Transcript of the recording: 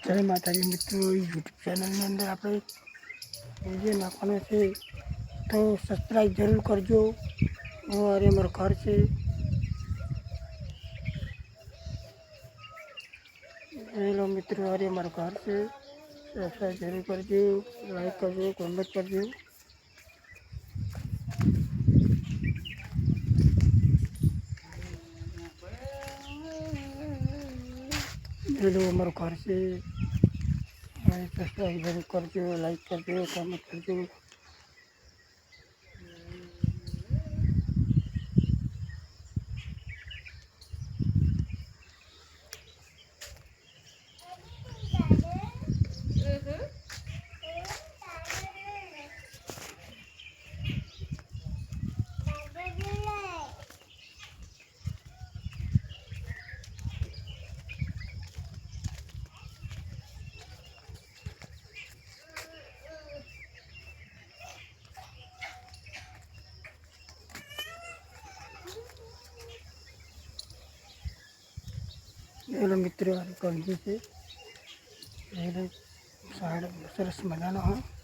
જય માતાજી મિત્રો, યુટ્યુબ ચેનલની અંદર આપણે વિડીયો નાખવાનો છે તો સબસ્ક્રાઈબ જરૂર કરજો. અરે અમારું ઘર છે. હેલો મિત્રો, અરે અમારું ઘર છે. સબસ્ક્રાઈબ જરૂર કરજો, લાઈક કરજો, કોમેન્ટ કરજો. હેલો અમારું ઘર છે. સબસ્ક્રાઈબ જરૂર કરજો, લાઈક કરજો, કોમેન્ટ કરજો. હેલો મિત્રો, આ કંજી છે. સરસ મજાનો હા.